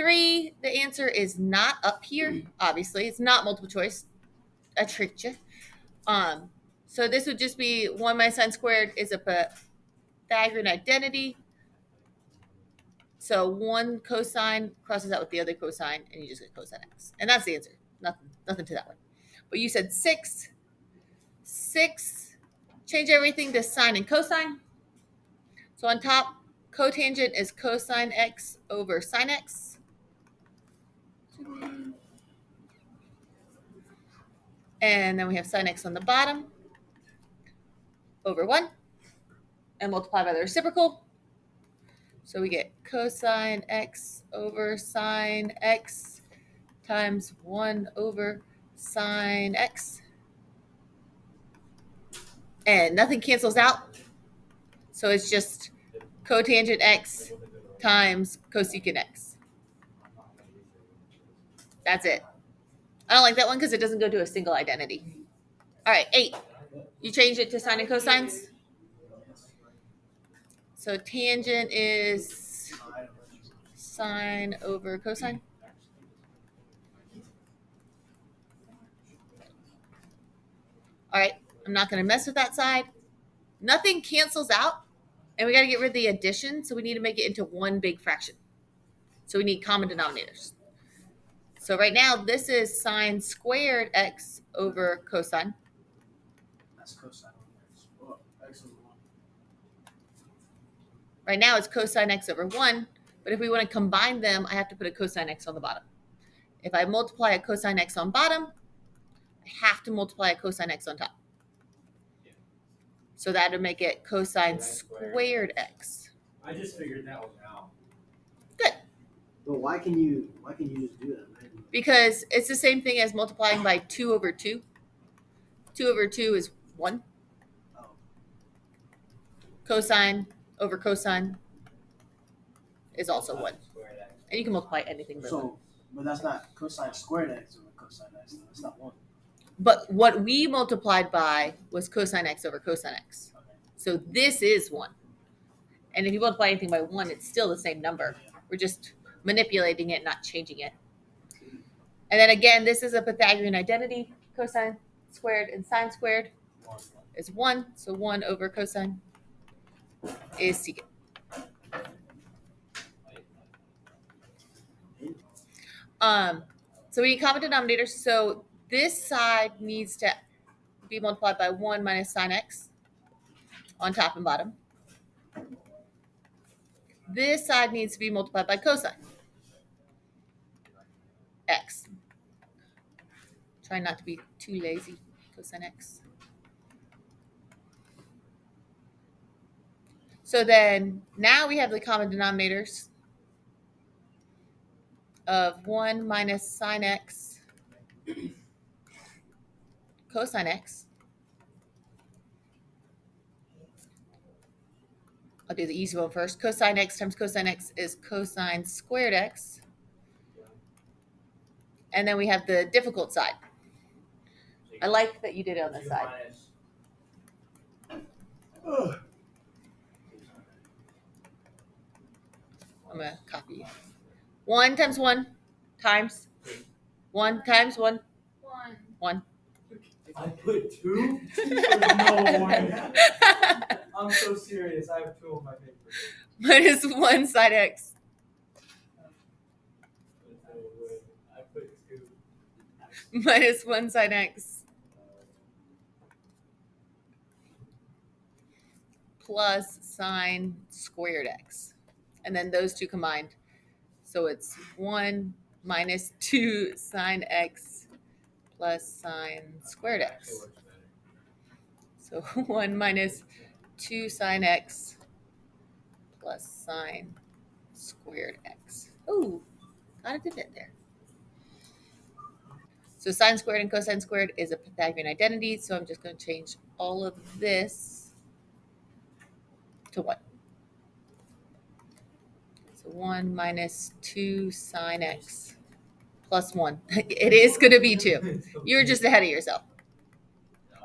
3, the answer is not up here. Obviously, it's not multiple choice. I tricked you. So this would just be 1 minus sine squared is a Pythagorean identity. So one cosine crosses out with the other cosine, and you just get cosine x. And that's the answer. Nothing to that one. But you said 6. 6, change everything to sine and cosine. So on top, cotangent is cosine x over sine x. And then we have sine x on the bottom over 1. And multiply by the reciprocal. So we get cosine x over sine x times 1 over sine x. And nothing cancels out. So it's just cotangent x times cosecant x. That's it. I don't like that one because it doesn't go to a single identity. All right, 8. You change it to sine and cosines. So tangent is sine over cosine. All right, I'm not going to mess with that side. Nothing cancels out, and we got to get rid of the addition, so we need to make it into one big fraction. So we need common denominators. So right now, this is sine squared x over cosine. That's cosine x. Oh, x over 1. Right now, it's cosine x over 1, but if we want to combine them, I have to put a cosine x on the bottom. If I multiply a cosine x on bottom, I have to multiply a cosine x on top. So that would make it cosine squared x. I just figured that one out. Good. But why can you just do that? Because it's the same thing as multiplying by 2 over 2. 2 over 2 is 1. Oh. Cosine over cosine is also 1. And you can multiply anything. But that's not cosine squared x over cosine x. That's not 1. But what we multiplied by was cosine x over cosine x. Okay. So this is 1. And if you multiply anything by 1, it's still the same number. We're just manipulating it, not changing it. And then again, this is a Pythagorean identity. Cosine squared and sine squared is 1. So 1 over cosine is secant. So we need common denominators. So this side needs to be multiplied by 1 minus sine x on top and bottom. This side needs to be multiplied by cosine x. Try not to be too lazy. Cosine x. So then now we have the common denominators of 1 minus sine x cosine x. I'll do the easy one first. Cosine x times cosine x is cosine squared x. And then we have the difficult side. I like that you did it on this side. I'm going to copy you. 1 times 1 times 1 times 1. 1. I put 2? No way. I'm so serious. I have 2 on my paper. Minus 1 sine x. I put 2. Minus 1 sine x. Plus sine squared x. And then those two combined. So it's 1 minus 2 sine x plus sine squared x. So 1 minus 2 sine x plus sine squared x. Oh, got a divot there. So sine squared and cosine squared is a Pythagorean identity. So I'm just going to change all of this to 1. So 1 minus 2 sine x plus 1. It is going to be 2. You're just ahead of yourself.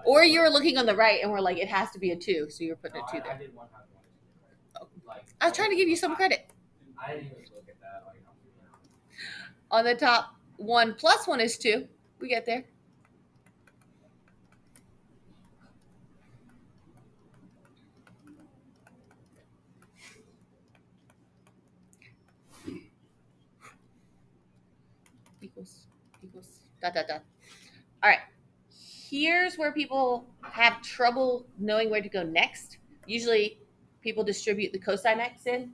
Or you were looking on the right and we're like, it has to be a 2. So you're putting a 2 there. I was trying to give you some credit. I didn't even look at that. On the top, 1 plus 1 is 2. We get there. Equals, dot, dot, dot. All right. Here's where people have trouble knowing where to go next. Usually people distribute the cosine x in,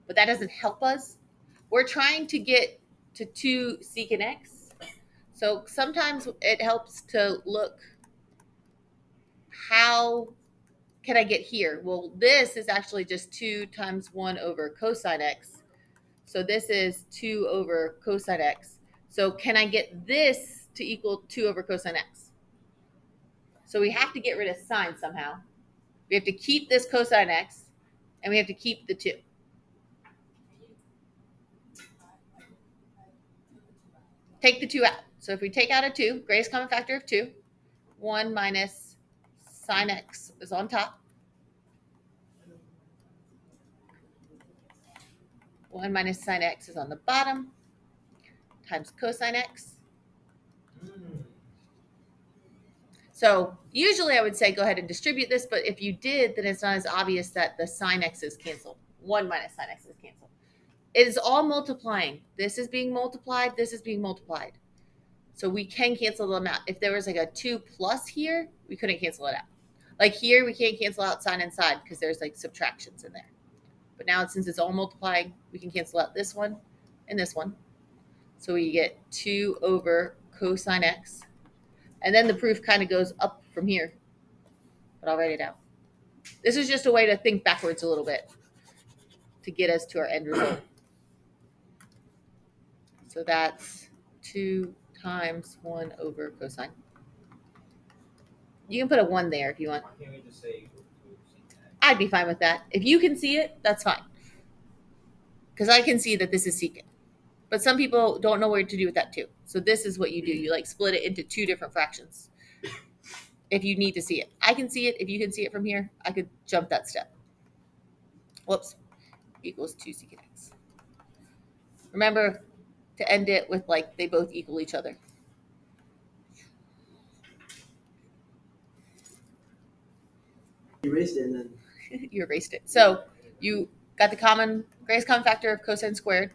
but that doesn't help us. We're trying to get to 2 secant x. So sometimes it helps to look, how can I get here? Well, this is actually just 2 times 1 over cosine x. So this is 2 over cosine x. So can I get this to equal 2 over cosine x? So we have to get rid of sine somehow. We have to keep this cosine x, and we have to keep the 2. Take the 2 out. So if we take out a 2, greatest common factor of 2, 1 minus sine x is on top. 1 minus sine x is on the bottom, times cosine x. So usually I would say go ahead and distribute this, but if you did, then it's not as obvious that the sine x is canceled. 1 minus sine x is canceled. It is all multiplying. This is being multiplied. This is being multiplied. So we can cancel them out. If there was like a 2 plus here, we couldn't cancel it out. Like here, we can't cancel out sine and sine because there's like subtractions in there. But now since it's all multiplying, we can cancel out this one and this one. So we get 2 over cosine x. And then the proof kind of goes up from here. But I'll write it out. This is just a way to think backwards a little bit to get us to our end result. So that's 2 times 1 over cosine. You can put a 1 there if you want. Why can't we just say equal to secant x? I'd be fine with that. If you can see it, that's fine. Because I can see that this is secant. But some people don't know what to do with that too. So this is what you do. You like split it into 2 different fractions. If you need to see it. I can see it. If you can see it from here, I could jump that step. Whoops. Equals 2 secant x. Remember to end it with like they both equal each other. You erased it and then You erased it. So you got the greatest common factor of cosine squared.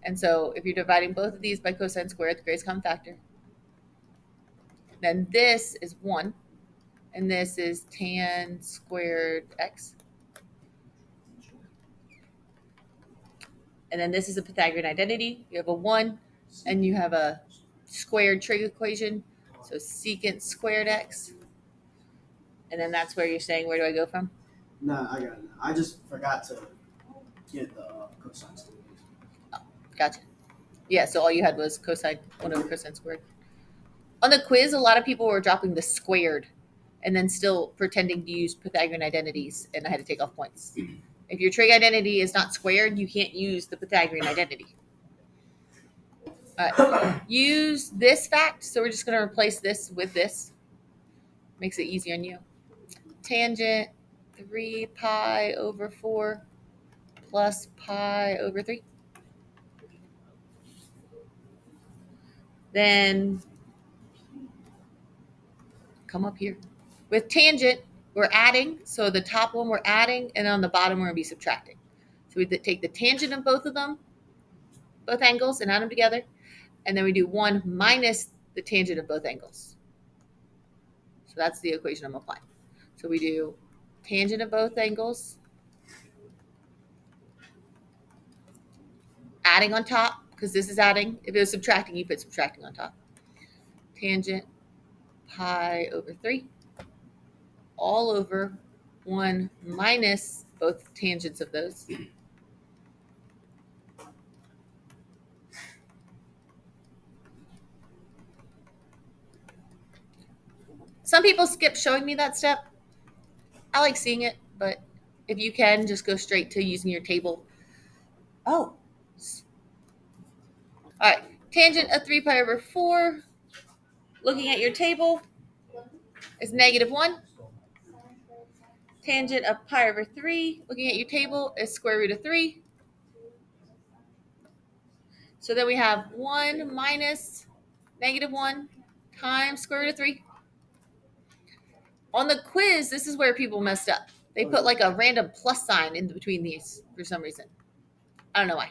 And so if you're dividing both of these by cosine squared, the greatest common factor, then this is 1, and this is tan squared x. And then this is a Pythagorean identity. You have a 1, and you have a squared trig equation. So secant squared x. And then that's where you're saying, where do I go from? nah, I got it. I just forgot to get the cosine squared. Gotcha. Yeah, so all you had was cosine, 1 over cosine squared. On the quiz, a lot of people were dropping the squared and then still pretending to use Pythagorean identities, and I had to take off points. If your trig identity is not squared, you can't use the Pythagorean identity. All right. Use this fact, so we're just going to replace this with this. Makes it easier on you. Tangent 3 pi over 4 plus pi over 3. Then come up here. With tangent, we're adding. So the top one we're adding, and on the bottom we're going to be subtracting. So we take the tangent of both of them, both angles, and add them together. And then we do 1 minus the tangent of both angles. So that's the equation I'm applying. So we do tangent of both angles, adding on top, because this is adding. If it was subtracting, you put subtracting on top. Tangent pi over 3, all over 1 minus both tangents of those. Some people skip showing me that step. I like seeing it, but if you can, just go straight to using your table. Oh. All right. Tangent of 3 pi over 4, looking at your table, is -1. Tangent of pi over 3, looking at your table, is square root of 3. So then we have 1 minus negative 1 times square root of 3. On the quiz, this is where people messed up. They put like a random plus sign in between these for some reason. I don't know why.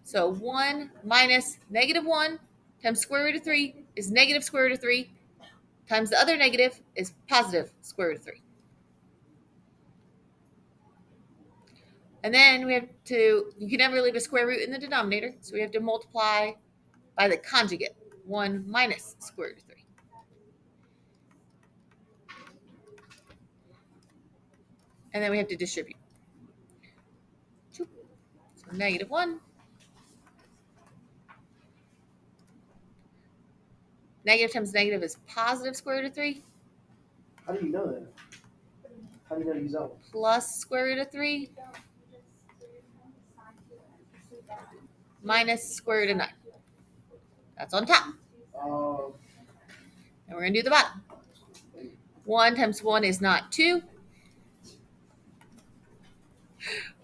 So 1 minus negative 1 times square root of 3 is negative square root of 3 times the other negative is positive square root of 3. And then we have to, you can never leave a square root in the denominator, so we have to multiply by the conjugate, 1 minus square root of 3. And then we have to distribute. So negative 1. Negative times negative is positive square root of 3. How do you know that? How do you know to use that one? Plus square root of 3 minus square root of 9. That's on top. And we're going to do the bottom. 1 times 1 is not 2.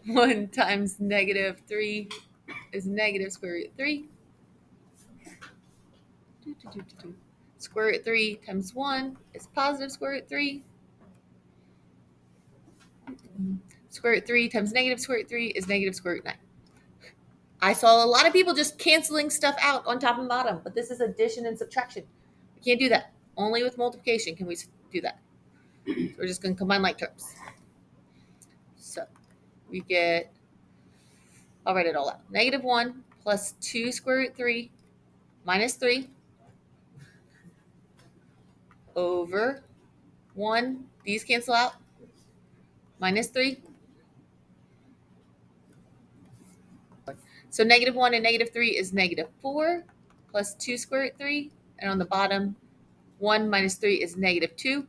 1 times negative 3 is negative square root of 3. Square root of 3 times 1 is positive square root of 3. Square root of 3 times negative square root of 3 is negative square root of 9. I saw a lot of people just canceling stuff out on top and bottom, but this is addition and subtraction. We can't do that. Only with multiplication can we do that. So we're just going to combine like terms. So we get, I'll write it all out. Negative 1 plus 2 square root of 3 minus 3 over 1. These cancel out. Minus 3. So negative 1 and negative 3 is negative 4 plus 2 square root of 3. And on the bottom, 1 minus 3 is negative 2.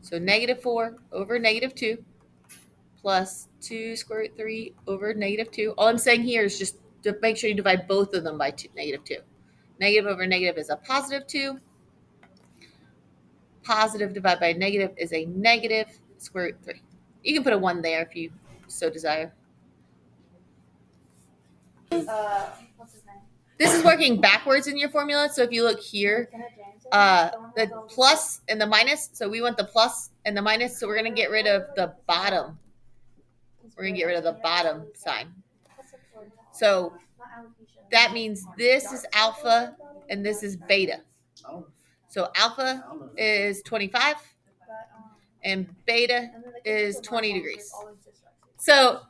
So negative 4 over negative 2 plus 2 square root of 3 over negative 2. All I'm saying here is just to make sure you divide both of them by negative 2. Negative over negative is a positive 2. Positive divided by negative is a negative square root of 3. You can put a 1 there if you so desire. This is working backwards in your formula. So if you look here, the plus and the minus. So we want the plus and the minus. So we're going to get rid of the bottom. We're going to get rid of the bottom sign. So that means this is alpha and this is beta. So alpha is 25 and beta is 20 degrees. So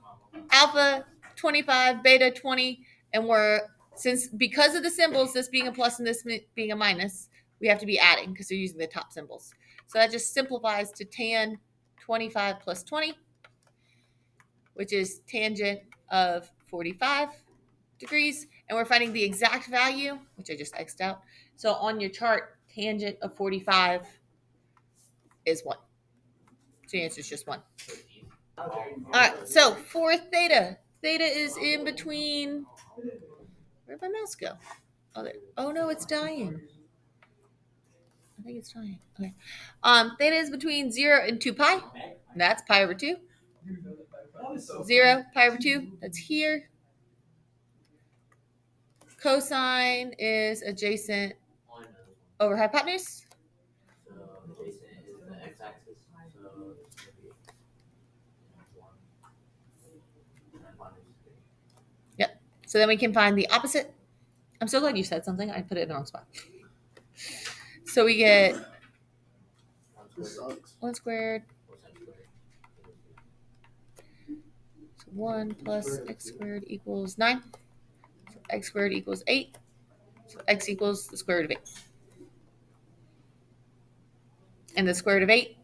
alpha 25, beta 20, and because of the symbols, this being a plus and this being a minus, we have to be adding because they're using the top symbols. So that just simplifies to tan 25 plus 20, which is tangent of 45 degrees. And we're finding the exact value, which I just X'd out. So on your chart, tangent of 45 is 1. So the answer is just 1. All right, so for theta. Theta is in between. Where'd my mouse go? Oh, there. Oh no, it's dying. I think it's dying. Okay. Theta is between 0 and 2 pi. And that's pi over 2. 0, pi over 2. That's here. Cosine is adjacent over hypotenuse. So adjacent is the x-axis. So Yep. So then we can find the opposite. I'm so glad you said something. I put it in the wrong spot. So we get 1 squared. So 1 plus x squared equals 9. So x squared equals 8. So x equals the square root of 8. And the square root of 8?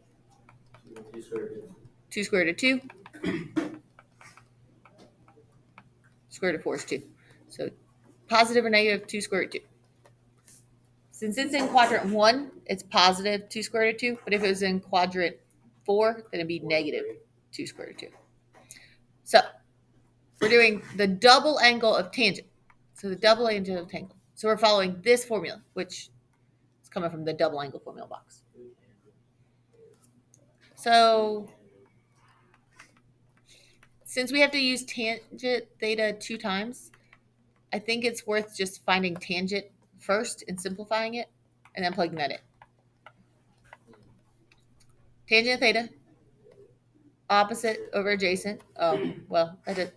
2 square root of 2. Square root of 4 is 2. So positive or negative 2 square root of 2. Since it's in quadrant 1, it's positive 2 square root of 2. But if it was in quadrant 4, then it'd be negative 2 square root of 2. So we're doing the double angle of tangent. So the double angle of tangent. So we're following this formula, which It's coming from the double angle formula box. So since we have to use tangent theta 2 times, I think it's worth just finding tangent first and simplifying it, and then plugging that in. Tangent theta, opposite over adjacent. Oh, well, that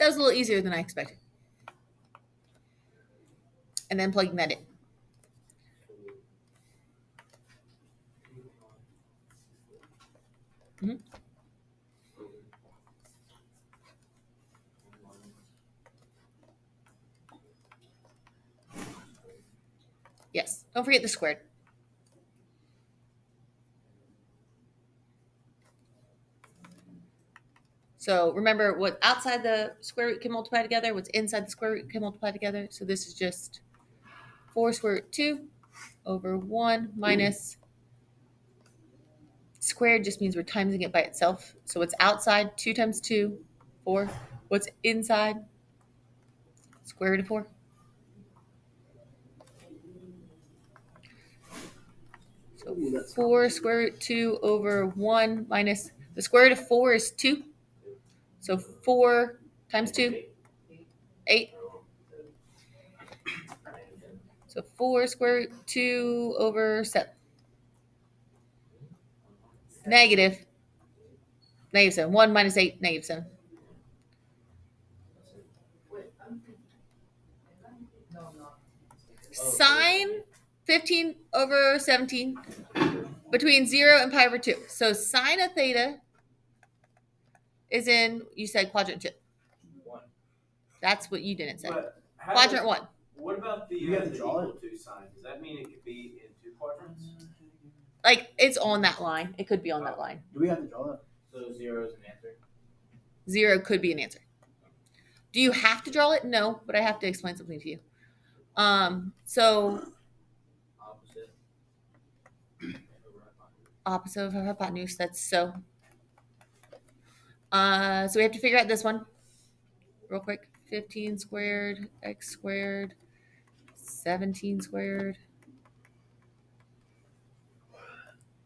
was a little easier than I expected. And then plugging that in. Mhm. Yes, don't forget the squared. So remember, what outside the square root can multiply together, what's inside the square root can multiply together. So this is just 4 square root 2 over 1 minus squared just means we're timesing it by itself. So what's outside, 2 times 2, 4. What's inside, square root of 4. So 4 square root 2 over 1 minus, the square root of 4 is 2. So 4 times 2, 8. So 4 square root 2 over 7. Negative 7. 1 minus 8, negative 7. Sine 15 over 17 between 0 and pi over 2. So sine of theta is in, you said quadrant 2. That's what you didn't say. Quadrant 1. What about the You have to draw equal to sign? Does that mean it could be in 2 quadrants? Like, it's on that line. It could be on that line. Do we have to draw that? So 0 is an answer. 0 could be an answer. Do you have to draw it? No, but I have to explain something to you. So opposite of hypotenuse. That's so. So we have to figure out this one real quick. 15 squared x squared, 17 squared.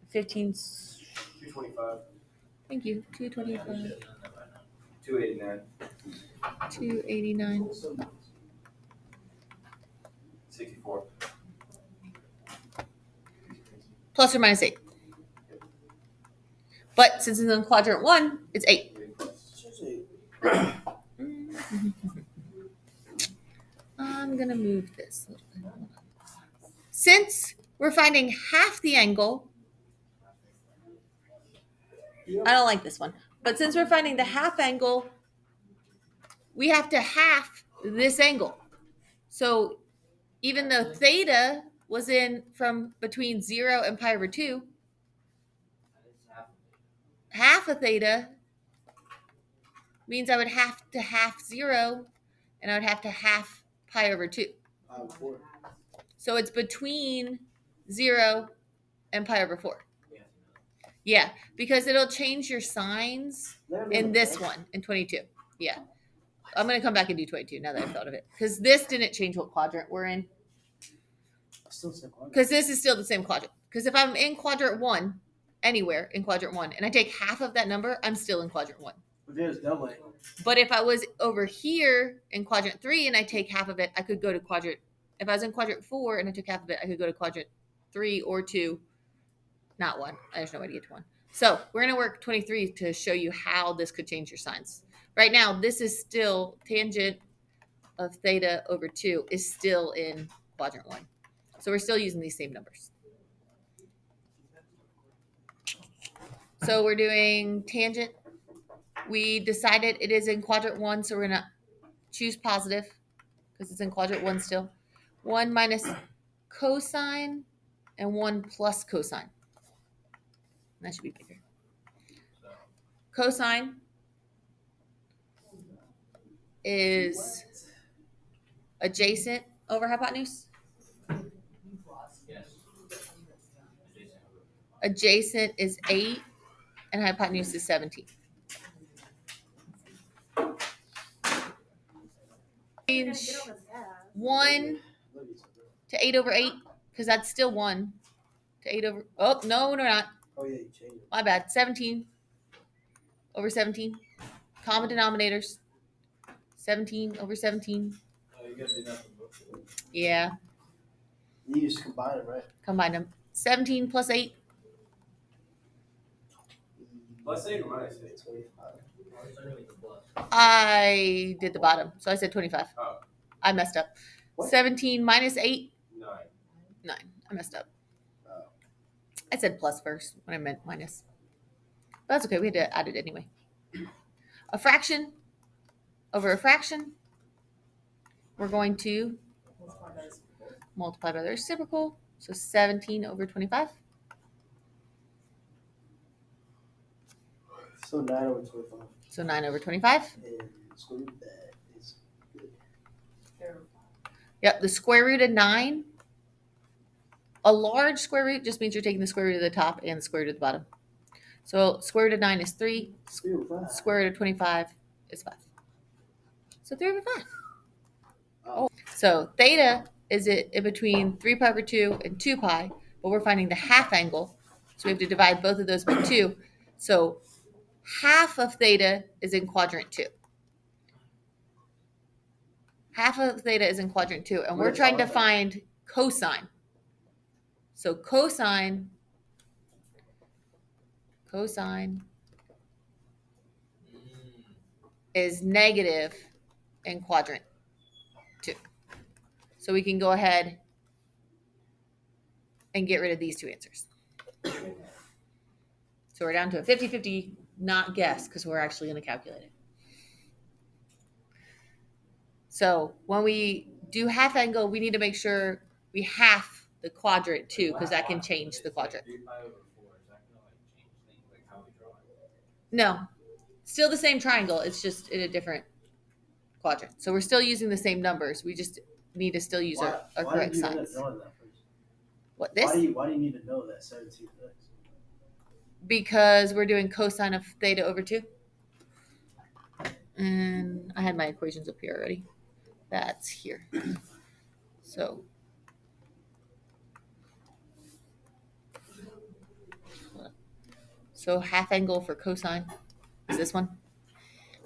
15. 225. Thank you. 225. 289. 289. 64. Plus or minus 8. But since it's in quadrant 1, it's 8. I'm going to move this. Since we're finding half the angle, I don't like this one, but since we're finding the half angle, we have to half this angle. So even though theta was in from between 0 and pi over 2, half of theta means I would have to half 0, and I would have to half pi over 2. So it's between 0 and pi over 4. Yeah, because it'll change your signs in this one, in 22. Yeah. I'm going to come back and do 22 now that I've thought of it. Because this didn't change what quadrant we're in. Because this is still the same quadrant. Because if I'm in quadrant 1, anywhere in quadrant 1, and I take half of that number, I'm still in quadrant 1. But if I was over here in quadrant 3 and I take half of it, I could go to quadrant. If I was in quadrant 4 and I took half of it, I could go to quadrant 3 or 2. Not 1. There's no way to get to 1. So we're going to work 23 to show you how this could change your signs. Right now, this is still tangent of theta over 2 is still in quadrant 1. So we're still using these same numbers. So we're doing tangent. We decided it is in quadrant 1, so we're going to choose positive because it's in quadrant 1 still. 1 minus cosine and 1 plus cosine. That should be bigger. Cosine is adjacent over hypotenuse. Yes. Adjacent is 8 and hypotenuse is 17. Change 1 to 8 over 8 because that's still 1 to 8 over. Oh, no, we're not. Oh yeah, you changed it. My bad. 17 over 17. Common denominators. 17 over 17. Oh, you gotta do nothing but Yeah, You just combine them, right? combine them. 17 plus 8. Plus 8 or minus 8? 25. I did the bottom, so I said 25. Oh. I messed up. What? 17 minus 8. 9. 9. I messed up. Oh. I said plus first when I meant minus. But that's okay. We had to add it anyway. A fraction over a fraction. We're going to multiply by the reciprocal. So 17 over 25. So 9 over 25. So 9 over 25. And square root of that is good. Yep, the square root of 9. A large square root just means you're taking the square root of the top and the square root of the bottom. So square root of 9 is 3. Square root of 5. Square root of 25 is 5. So 3 over 5. Oh. So theta is it in between 3 pi over 2 and 2 pi, but we're finding the half angle. So we have to divide both of those by 2. So half of theta is in quadrant 2. Half of theta is in quadrant 2, and we're trying to find cosine. So cosine is negative in quadrant 2. So we can go ahead and get rid of these two answers. So we're down to a 50-50 not guess because we're actually going to calculate it. So when we do half angle, we need to make sure we half the quadrant too, because that can change the quadrant. 3 pi over 4. Is that gonna change things like how we draw it? No, still the same triangle. It's just in a different quadrant. So we're still using the same numbers. We just need to still use our correct Why did you signs. end up knowing that first? What, this? Why do you need to know that 17 is x? Because we're doing cosine of theta over 2. And I had my equations up here already. That's here. So half angle for cosine is this one.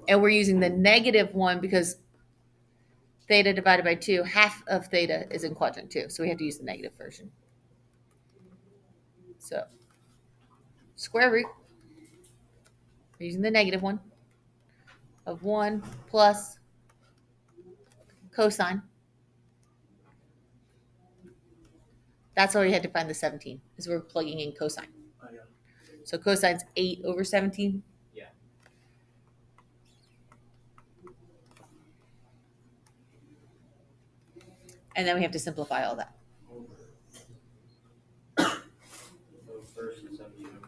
And we're using the negative one because theta divided by 2, half of theta is in quadrant 2. So we have to use the negative version. So square root, we're using the negative one, of 1 plus cosine. That's why we had to find the 17, is we're plugging in cosine. Oh, yeah. So cosine's 8 over 17. Yeah. And then we have to simplify all that. So first is 17 over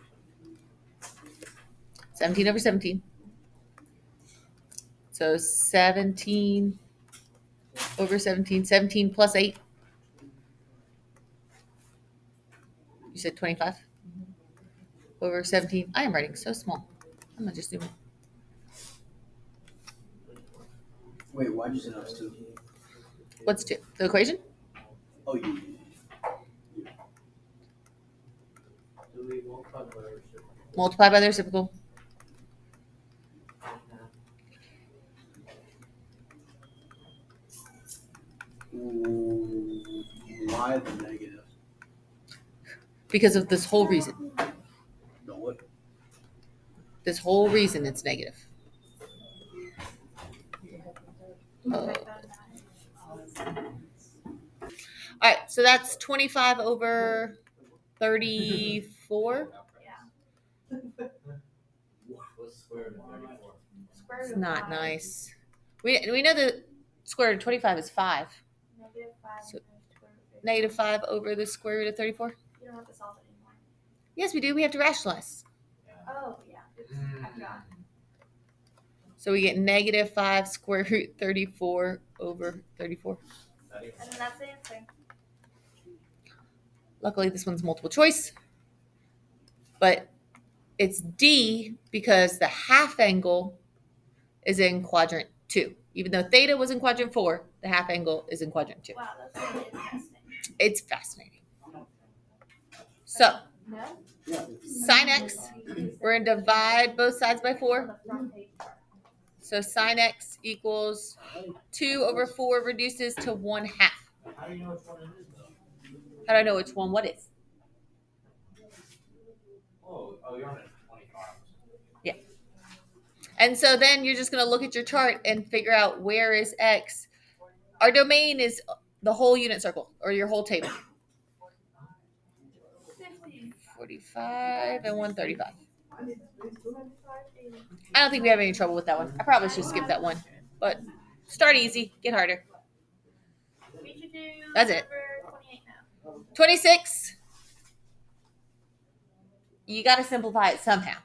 17 over 17. So 17 over 17. 17 plus 8. You said 25? Over 17. I am writing so small. I'm going to just zoom in. Wait, why'd you say that was 2? What's 2? The equation? Oh, yeah. Do we multiply by our reciprocal? Multiply by the reciprocal. Why the negative? Because of this whole reason. No, what? This whole reason it's negative. All right, so that's 25 over 34. What's square root of 34? It's not nice. We know the square root of 25 is 5. So negative 5 over the square root of 34. You don't have to solve it anymore. Yes, we do. We have to rationalize. Oh, yeah. Oops, I forgot. So we get negative 5 square root 34 over 34. And then that's the answer. Luckily, this one's multiple choice. But it's D because the half angle is in quadrant 2. Even though theta was in quadrant 4, the half angle is in quadrant 2. Wow, that's really interesting. It's fascinating. So No? Yeah. sine x, we're going to divide both sides by 4. So sine x equals 2 over 4 reduces to 1/2. How do you know which one it is though? How do I know which one what is? Oh, you're on a 25. And so then you're just going to look at your chart and figure out where is x. Our domain is the whole unit circle or your whole table. 45 and 135. I don't think we have any trouble with that one. I probably should skip that one. But start easy, get harder. We should do That's it. number 28 now. 26. You got to simplify it somehow.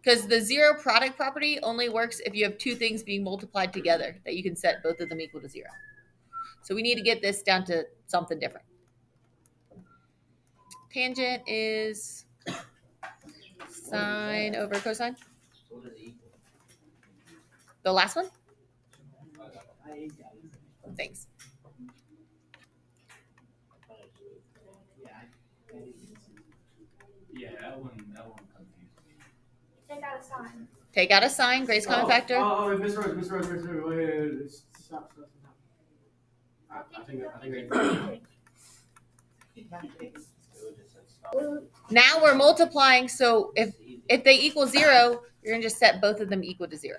Because the zero product property only works if you have two things being multiplied together that you can set both of them equal to 0. So we need to get this down to something different. Tangent is sine over cosine. So what is it equal? The last one? Thanks. Yeah, that one confused me. Take out a sign. Take out a sine, greatest common factor. Oh, Miss Rose, wait, stop. I think Now we're multiplying, so if they equal 0, you're going to just set both of them equal to 0.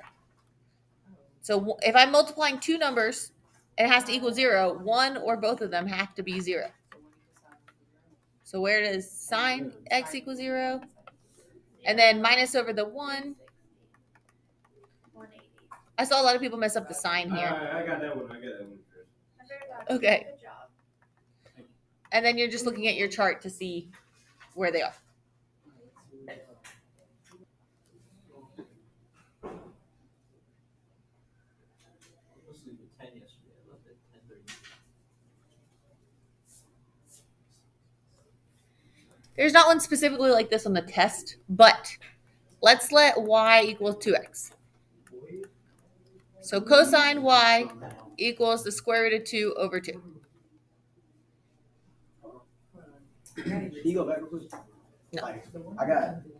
So if I'm multiplying two numbers, it has to equal 0. One or both of them have to be 0. So where does sine x equal 0? And then minus over the 1. 180. I saw a lot of people mess up the sign here. I got that one. I'm very glad. Okay. Good job. And then you're just looking at your chart to see where they are. I was asleep at 10 yesterday. I left at 10:30. There's not one specifically like this on the test, but let's let y equal 2x. So cosine y equals the square root of 2 over 2. Can you go back real quick? No. Like, I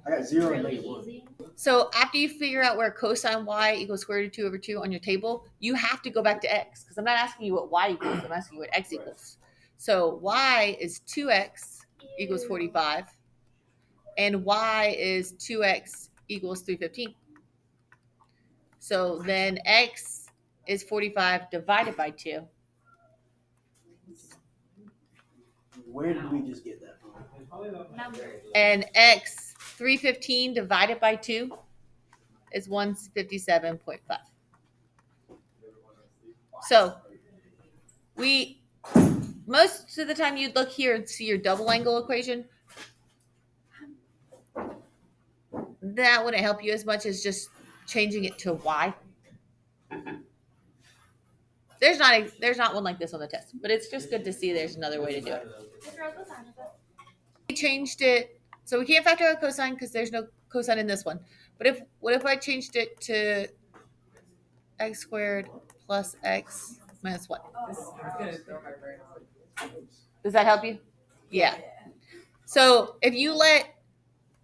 got 0 and Really -1. easy. So after you figure out where cosine y equals square root of 2 over 2 on your table, you have to go back to x because I'm not asking you what y equals. I'm asking you what x equals. So y is 2x equals 45, and y is 2x equals 315. So then x is 45 divided by 2. Where did we just get that from? Number. And x 315 divided by 2 is 157.5. So we most of the time you'd look here and see your double angle equation. That wouldn't help you as much as just changing it to y. There's not one like this on the test, but it's just good to see there's another way to do it. Just write the sign of it. We changed it, so we can't factor out cosine because there's no cosine in this one. But what if I changed it to x squared plus x minus 1? Does that help you? Yeah. So if you let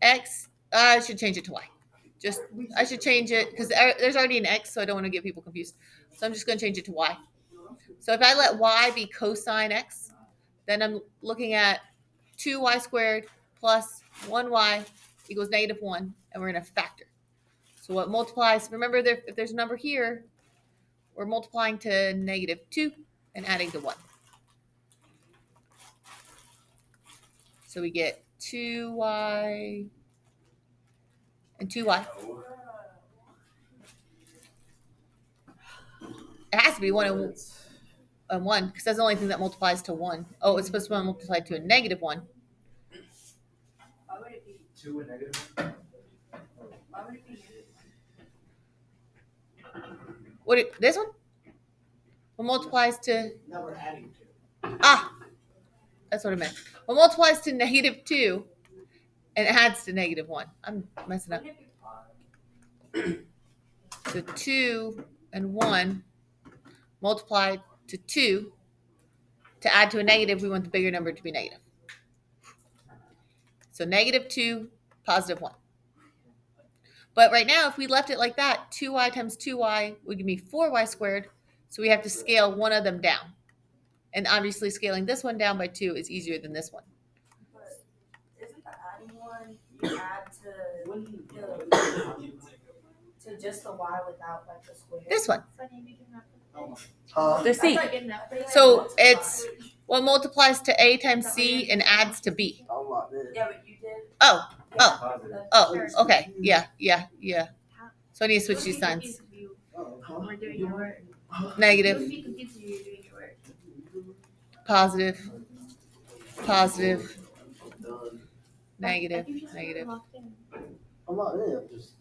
x, I should change it to y. I should change it because there's already an x, so I don't want to get people confused. So I'm just going to change it to y. So if I let y be cosine x, then I'm looking at 2y squared plus 1y equals -1, and we're going to factor. So what multiplies, remember if there's a number here, we're multiplying to -2 and adding to 1. So we get 2y and 2y. It has to be 1 and 1 because that's the only thing that multiplies to 1. Oh, it's supposed to multiply to a -1. Why would it be? 2 and negative. Why would it be? This one? What multiplies to Now we're adding 2. That's what I meant. What multiplies to -2 and adds to -1. I'm messing up. So 2 and 1 multiplied to 2. To add to a negative, we want the bigger number to be negative. So -2, +1. But right now, if we left it like that, 2y times 2y would give me 4y squared. So we have to scale one of them down. And obviously scaling this one down by 2 is easier than this one. But isn't the adding one you add to just the y without like the square? This one. Huh? The c. So it's what multiplies to a times c and adds to b. I'm locked in. Yeah, but you did. Oh, oh, Positive. oh, okay. Yeah. So I need to switch these signs. Oh, huh? We're doing your work. Negative, Be confused when you're doing your work. positive, positive, Done. negative, I think you're negative. locked in. I'm locked in. I'm just.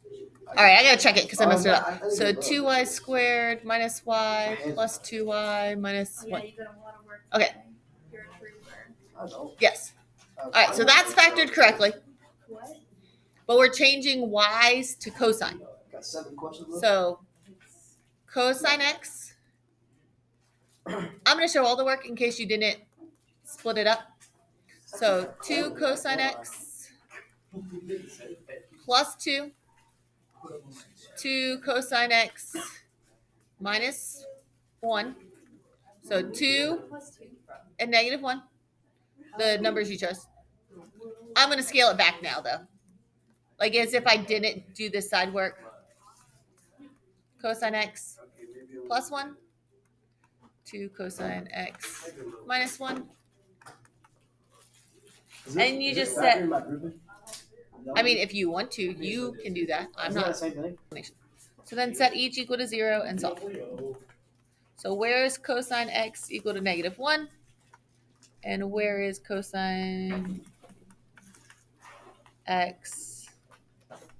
All right, I gotta check it because I messed it I up. think So it's 2y squared minus y plus 2y minus Oh, yeah, 1. you got a lot of work. Okay. today. You're a trooper. I don't. Yes. All right, so that's factored correctly, What? but we're changing y's to cosine. Got 7 questions left. So cosine x. I'm gonna show all the work in case you didn't split it up. So 2 cosine x plus 2, 2 cosine x minus 1. So 2 and -1, the numbers you chose. I'm going to scale it back now, though. Like as if I didn't do this side work. Cosine x plus 1, 2 cosine x minus 1. And you just set, I mean, if you want to, you can do that. I'm Isn't that the not. same thing? So then set each equal to 0 and solve. So where is cosine x equal to -1? And where is cosine x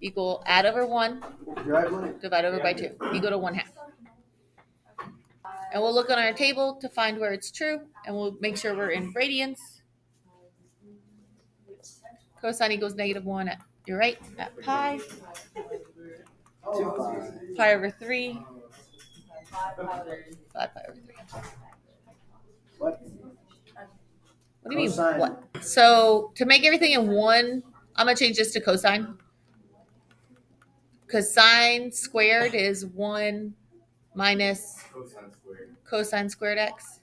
equal, add over 1, divide over by 2, equal to 1/2. And we'll look on our table to find where it's true, and we'll make sure we're in radians. Cosine equals -1 at, you're right, at pi. Pi over 3. 5 pi over 3. What? What do you Cosine. mean, what? So to make everything in one, I'm going to change this to cosine. Because sine squared is 1 minus Cosine squared. cosine squared x.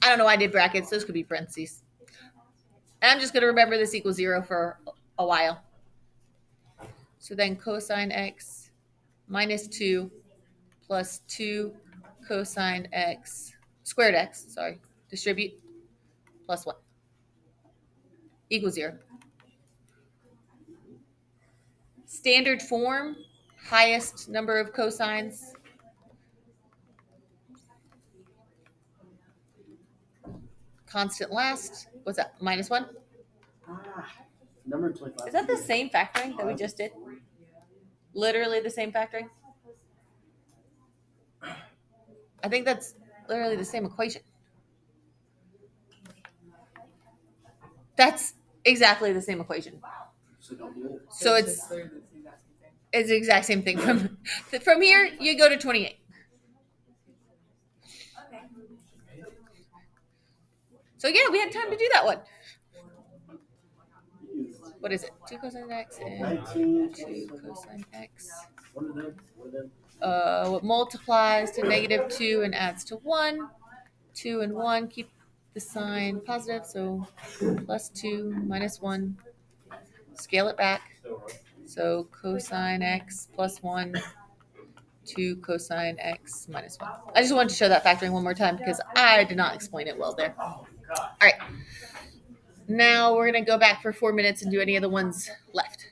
I don't know why I did brackets. Those could be parentheses. And I'm just going to remember this equals 0 for a while. So then cosine x minus 2 plus 2 cosine x, squared x, sorry, distribute, plus 1, equals 0. Standard form, highest number of cosines. Constant last, what's that, -1? Number 25. Is that the same factoring that we just did? Literally the same factoring? I think that's literally the same equation. That's exactly the same equation. So don't do it. So it's the exact same thing. From here, you go to 28. Okay. So yeah, we had time to do that one. What is it? 2 cosine x and 19. 2 cosine x. What are them? What are them? What multiplies to -2 and adds to 1. 2 and 1, keep the sign positive, so +2 minus 1. Scale it back. So cosine x plus 1, 2 cosine x minus 1. I just wanted to show that factoring one more time because I did not explain it well there. All right. Now we're going to go back for 4 minutes and do any of the ones left.